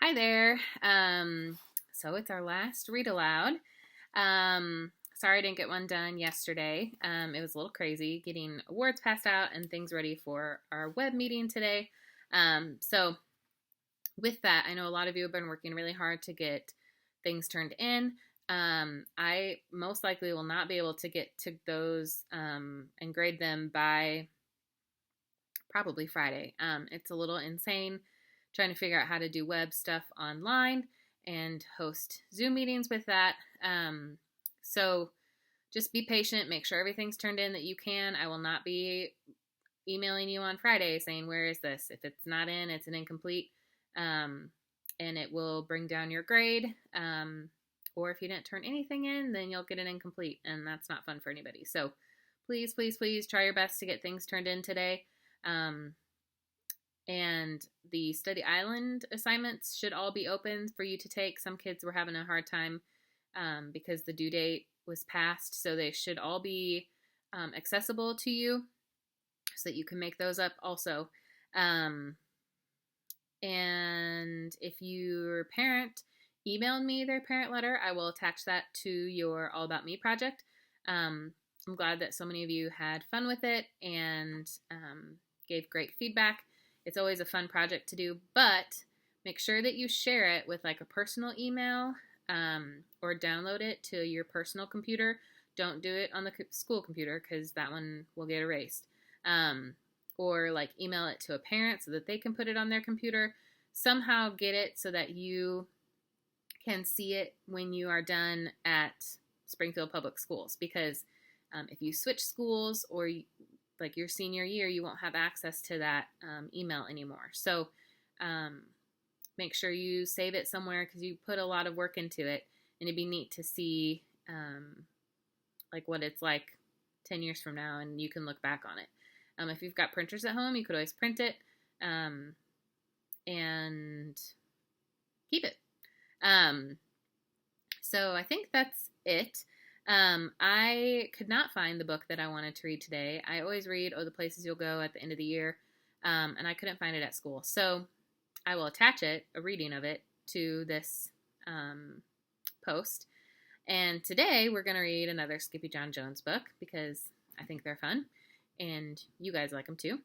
Hi there. So it's our last read aloud. Sorry I didn't get one done yesterday. It was a little crazy getting awards passed out and things ready for our web meeting today. So with that, I know a lot of you have been working really hard to get things turned in. I most likely will not be able to get to those and grade them by probably Friday. It's a little insane trying to figure out how to do web stuff online and host Zoom meetings with that. So just be patient, make sure everything's turned in that you can. I will not be emailing you on Friday saying, where is this? If it's not in, it's an incomplete, and it will bring down your grade. Or if you didn't turn anything in, then you'll get an incomplete, and that's not fun for anybody. So please, please, please try your best to get things turned in today. And the study island assignments should all be open for you to take. Some kids were having a hard time because the due date was passed, so they should all be accessible to you so that you can make those up also. And if your parent emailed me their parent letter, I will attach that to your All About Me project. I'm glad that so many of you had fun with it and gave great feedback. It's always a fun project to do, but make sure that you share it with like a personal email or download it to your personal computer. Don't do it on the school computer because that one will get erased. Or like email it to a parent so that they can put it on their computer. Somehow get it so that you can see it when you are done at Springfield Public Schools, because if you switch schools or like your senior year, you won't have access to that email anymore. So make sure you save it somewhere because you put a lot of work into it, and it'd be neat to see like what it's like 10 years from now, and you can look back on it. If you've got printers at home, you could always print it and keep it. So I think that's it. I could not find the book that I wanted to read today. I always read Oh, the Places You'll Go at the end of the year, and I couldn't find it at school. So I will attach it, a reading of it, to this post. And today we're going to read another Skippyjon Jones book because I think they're fun, and you guys like them too.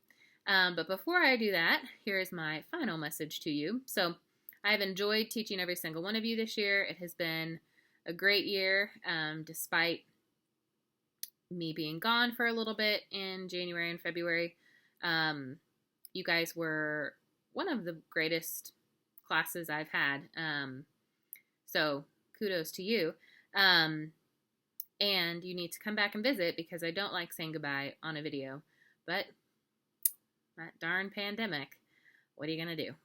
But before I do that, here is my final message to you. So I've enjoyed teaching every single one of you this year. It has been a great year, despite me being gone for a little bit in January and February. You guys were one of the greatest classes I've had. So kudos to you. And you need to come back and visit because I don't like saying goodbye on a video. But that darn pandemic, what are you going to do?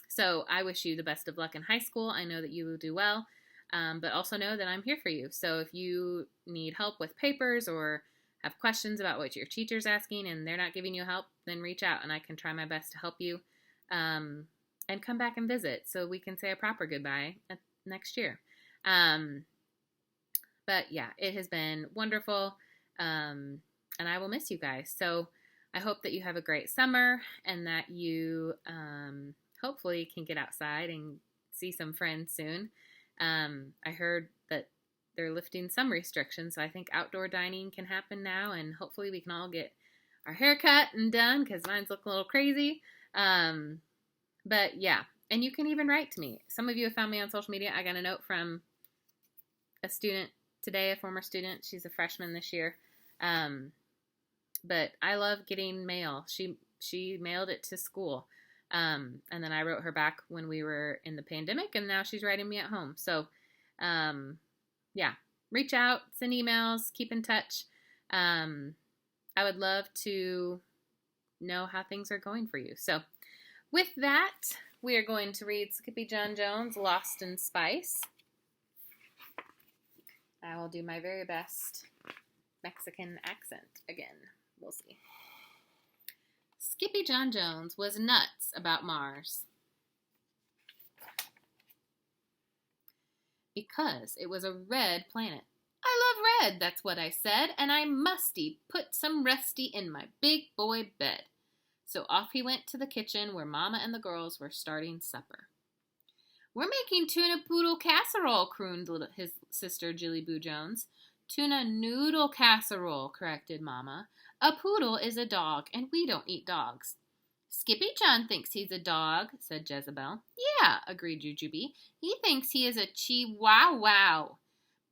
So I wish you the best of luck in high school. I know that you will do well. But also know that I'm here for you. So if you need help with papers or have questions about what your teacher's asking and they're not giving you help, then reach out and I can try my best to help you. And come back and visit so we can say a proper goodbye next year. But yeah, it has been wonderful. And I will miss you guys. So I hope that you have a great summer and that you hopefully can get outside and see some friends soon. I heard that they're lifting some restrictions, so I think outdoor dining can happen now, and hopefully we can all get our hair cut and done because mine's look a little crazy. But yeah, and you can even write to me. Some of you have found me on social media. I got a note from a student today, a former student. She's a freshman this year. But I love getting mail. She mailed it to school. And then I wrote her back when we were in the pandemic, and now she's writing me at home. So, yeah, reach out, send emails, keep in touch. I would love to know how things are going for you. So with that, we are going to read Skippyjon Jones Lost in Spice. I will do my very best Mexican accent again. We'll see. Skippyjon Jones was nuts about Mars because it was a red planet. I love red, that's what I said, and I musty put some resty in my big boy bed. So off he went to the kitchen where Mama and the girls were starting supper. We're making tuna poodle casserole, crooned his sister Jillyboo Jones. Tuna noodle casserole, corrected Mama. A poodle is a dog, and we don't eat dogs. Skippyjon thinks he's a dog, said Jezebel. Yeah, agreed Jujubee. He thinks he is a chihuahua.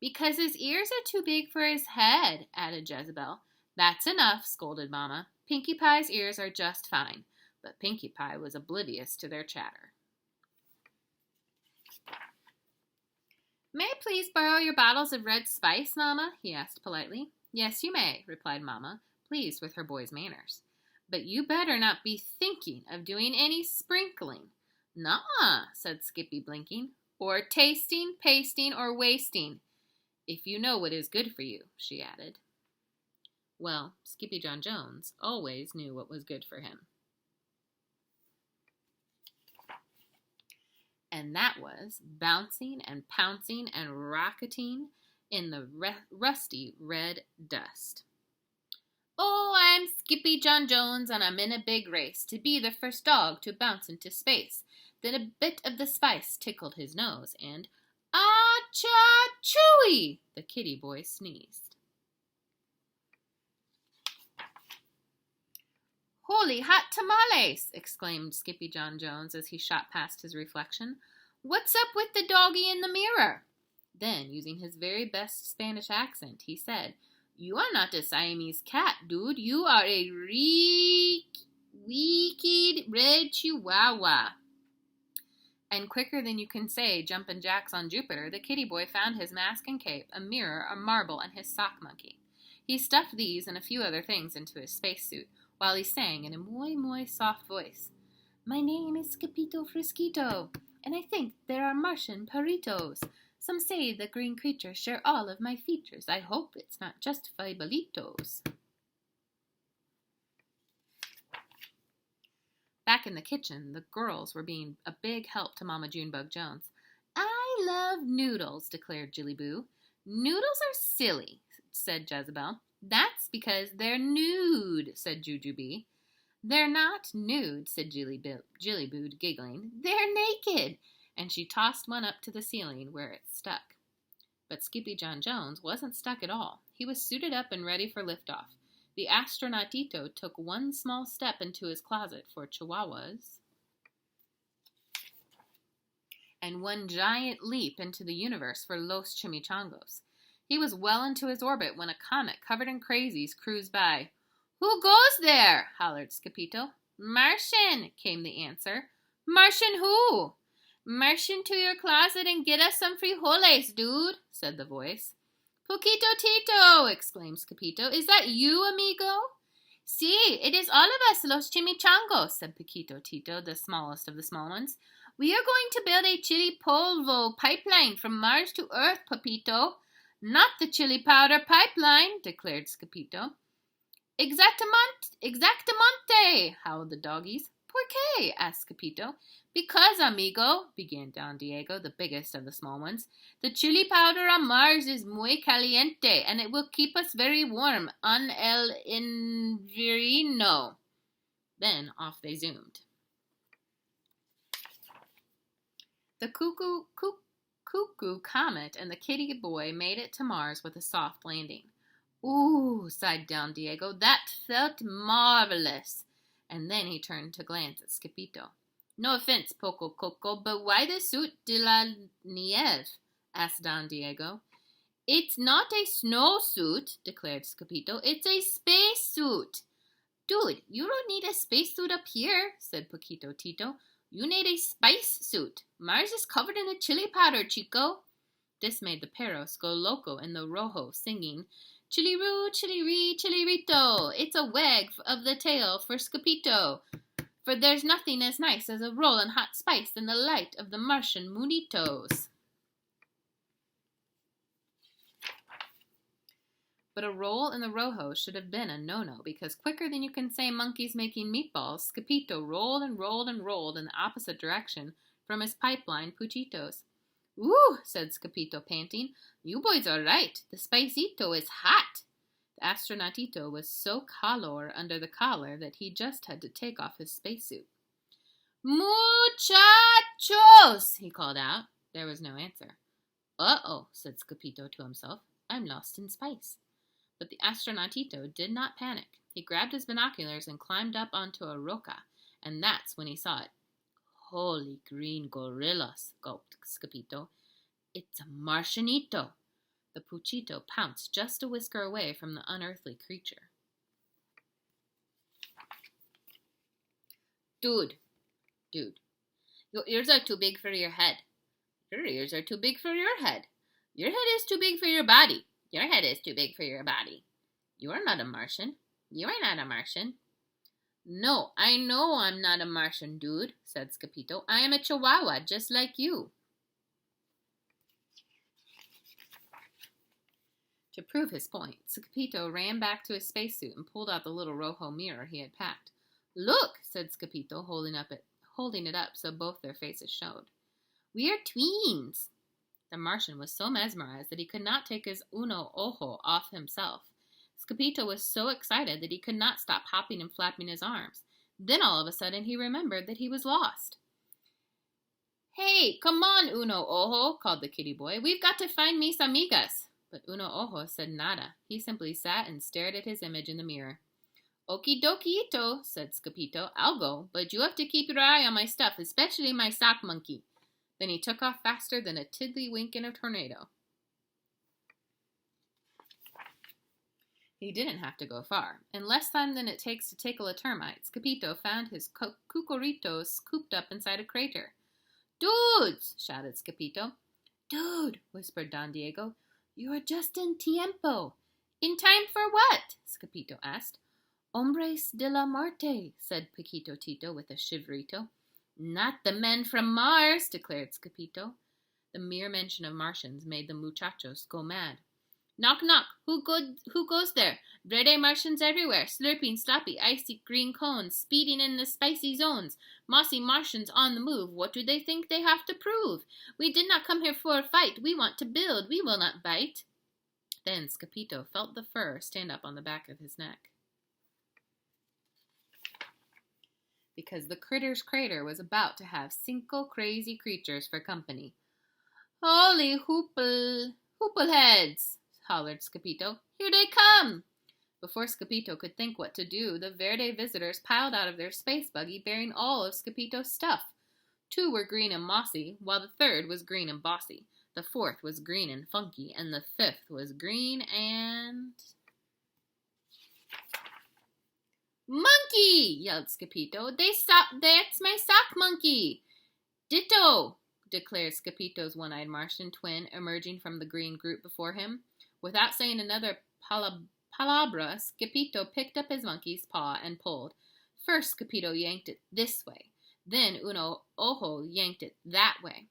Because his ears are too big for his head, added Jezebel. That's enough, scolded Mama. Pinkie Pie's ears are just fine. But Pinkie Pie was oblivious to their chatter. May I please borrow your bottles of red spice, Mama? He asked politely. Yes, you may, replied Mama, pleased with her boy's manners. But you better not be thinking of doing any sprinkling. Nuh-uh, said Skippy, blinking. Or tasting, pasting, or wasting. If you know what is good for you, she added. Well, Skippyjon Jones always knew what was good for him. And that was bouncing and pouncing and rocketing in the rusty red dust. Oh, I'm Skippyjon Jones, and I'm in a big race to be the first dog to bounce into space. Then a bit of the spice tickled his nose, and ah-cha-chooey! The kitty boy sneezed. Holy hot tamales! Exclaimed Skippyjon Jones as he shot past his reflection. What's up with the doggy in the mirror? Then, using his very best Spanish accent, he said, You are not a Siamese cat, dude. You are a wicked red chihuahua. And quicker than you can say jumpin' jacks on Jupiter, the kitty boy found his mask and cape, a mirror, a marble, and his sock monkey. He stuffed these and a few other things into his spacesuit, while he sang in a muy soft voice. My name is Skippito Frisquito, and I think there are Martian Paritos. Some say the green creatures share all of my features. I hope it's not just Fibalitos. Back in the kitchen, the girls were being a big help to Mama Junebug Jones. I love noodles, declared Jillyboo. Noodles are silly, said Jezebel. That's because they're nude, said Jujubee. They're not nude, said Jillyboo, giggling. They're naked. And she tossed one up to the ceiling where it stuck. But Skippyjon Jones wasn't stuck at all. He was suited up and ready for liftoff. The astronautito took one small step into his closet for chihuahuas and one giant leap into the universe for Los Chimichangos. He was well into his orbit when a comet covered in crazies cruised by. Who goes there? Hollered Skippito. Martian, came the answer. Martian who? Martian to your closet and get us some frijoles, dude, said the voice. Poquito Tito, exclaimed Skippito. Is that you, amigo? Si, it is all of us, los chimichangos, said Poquito Tito, the smallest of the small ones. We are going to build a chili polvo pipeline from Mars to Earth, Papito. Not the chili powder pipeline, declared Skippito. Exactamente, howled the doggies. Por qué? asked Skippito. Because, amigo, began Don Diego, the biggest of the small ones, the chili powder on Mars is muy caliente, and it will keep us very warm on el invierno. Then off they zoomed. The cuckoo comet and the kitty boy made it to Mars with a soft landing. Ooh, sighed Don Diego, that felt marvelous. And then he turned to glance at Skippito. No offense, Poco Coco, but why the suit de la nieve? Asked Don Diego. It's not a snowsuit, declared Skippito. It's a spacesuit. Dude, you don't need a spacesuit up here, said Poquito Tito. You need a spice suit. Mars is covered in a chili powder, Chico. This made the perros go loco in the rojo, singing, Chili-roo, chili-ree, chili-rito. It's a wag of the tail for Skippito. For there's nothing as nice as a roll in hot spice in the light of the Martian moonitos. But a roll in the rojo should have been a no-no, because quicker than you can say monkeys making meatballs, Skippito rolled and rolled and rolled in the opposite direction from his pipeline puchitos. Ooh, said Skippito, panting. You boys are right. The spicito is hot. The astronautito was so calor under the collar that he just had to take off his spacesuit. Muchachos! He called out. There was no answer. Uh-oh, said Scapito to himself. I'm lost in space. But the astronautito did not panic. He grabbed his binoculars and climbed up onto a roca, and that's when he saw it. Holy green gorillas, gulped Scapito. It's a Martianito. The Puchito pounced just a whisker away from the unearthly creature. Dude, your ears are too big for your head. Your ears are too big for your head. Your head is too big for your body. Your head is too big for your body. You are not a Martian. You are not a Martian. No, I know I'm not a Martian, dude, said Scapito. I am a Chihuahua, just like you. To prove his point, Scapito ran back to his spacesuit and pulled out the little Rojo mirror he had packed. Look, said Scapito, holding it up so both their faces showed. We are tweens. The Martian was so mesmerized that he could not take his uno ojo off himself. Scapito was so excited that he could not stop hopping and flapping his arms. Then all of a sudden he remembered that he was lost. Hey, come on, Uno Ojo, called the kitty boy. We've got to find mis amigas. But Uno Ojo said nada. He simply sat and stared at his image in the mirror. Okie dokie-ito, said Scapito. I'll go, but you have to keep your eye on my stuff, especially my sock monkey. Then he took off faster than a tiddlywink in a tornado. He didn't have to go far. In less time than it takes to tickle a termite, Scapito found his cucuritos cooped up inside a crater. Dudes! Shouted Scapito. Dude, whispered Don Diego. You are just in tiempo. In time for what? Scapito asked. Hombres de la Muerte, said Paquito Tito with a shiverito. Not the men from Mars, declared Scapito. The mere mention of Martians made the muchachos go mad. Knock, knock. Who goes there? Verde Martians everywhere, slurping sloppy, icy green cones, speeding in the spicy zones. Mossy Martians on the move. What do they think they have to prove? We did not come here for a fight. We want to build. We will not bite. Then Scapito felt the fur stand up on the back of his neck. Because the critter's crater was about to have 5 crazy creatures for company. Holy hoopleheads! Hollered Scapito. Here they come! Before Scapito could think what to do, the Verde visitors piled out of their space buggy bearing all of Scapito's stuff. 2 were green and mossy, while the 3rd was green and bossy. The 4th was green and funky, and the 5th was green and... Monkey! Yelled Scapito. That's my sock monkey! Ditto! Declared Scapito's one-eyed Martian twin, emerging from the green group before him. Without saying another palabra, Scapito picked up his monkey's paw and pulled. First, Scapito yanked it this way. Then Uno Ojo yanked it that way.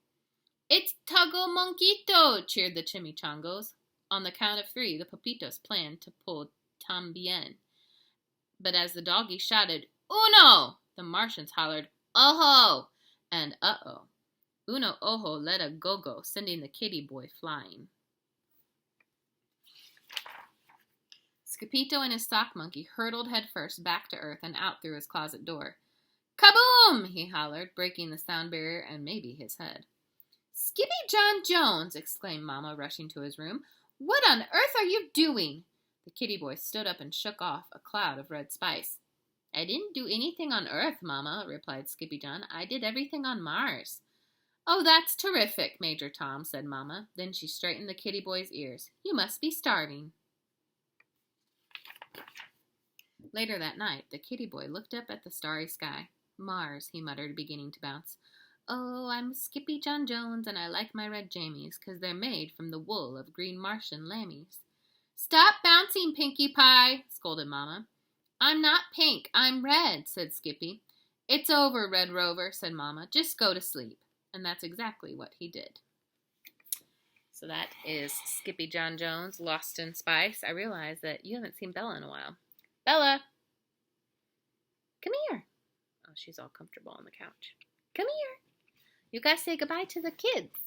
It's Tago Monquito! Cheered the chimichangos. On the count of 3, the papitos planned to pull tambien. But as the doggy shouted, Uno! The Martians hollered, Ojo! And uh-oh. Uno Ojo let a go-go, sending the kitty boy flying. Scapito and his sock monkey hurtled headfirst back to earth and out through his closet door. Kaboom! He hollered, breaking the sound barrier and maybe his head. Skippyjon Jones! Exclaimed Mama, rushing to his room. What on earth are you doing? The kitty boy stood up and shook off a cloud of red spice. I didn't do anything on Earth, Mama, replied Skippyjon. I did everything on Mars. Oh, that's terrific, Major Tom, said Mama. Then she straightened the kitty boy's ears. You must be starving. Later that night, the kitty boy looked up at the starry sky. Mars, he muttered, beginning to bounce. Oh, I'm Skippyjon Jones, and I like my red jammies, 'cause they're made from the wool of green Martian lammies. Stop bouncing, Pinkie Pie, scolded Mama. I'm not pink, I'm red, said Skippy. It's over, Red Rover, said Mama. Just go to sleep. And that's exactly what he did. So that is Skippyjon Jones, Lost in Spice. I realize that you haven't seen Bella in a while. Bella! Come here. Oh, she's all comfortable on the couch. Come here. You gotta say goodbye to the kids.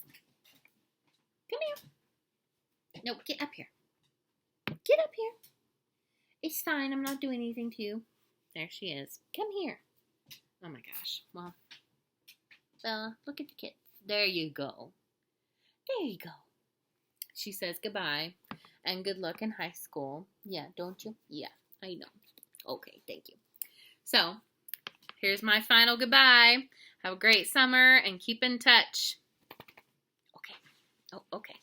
Come here. No, get up here. Get up here. It's fine. I'm not doing anything to you. There she is. Come here. Oh my gosh. Well, Bella, look at the kids. There you go. There you go. She says goodbye and good luck in high school. Yeah, don't you? Yeah, I know. Okay, thank you. So, here's my final goodbye. Have a great summer and keep in touch. Okay. Oh, okay.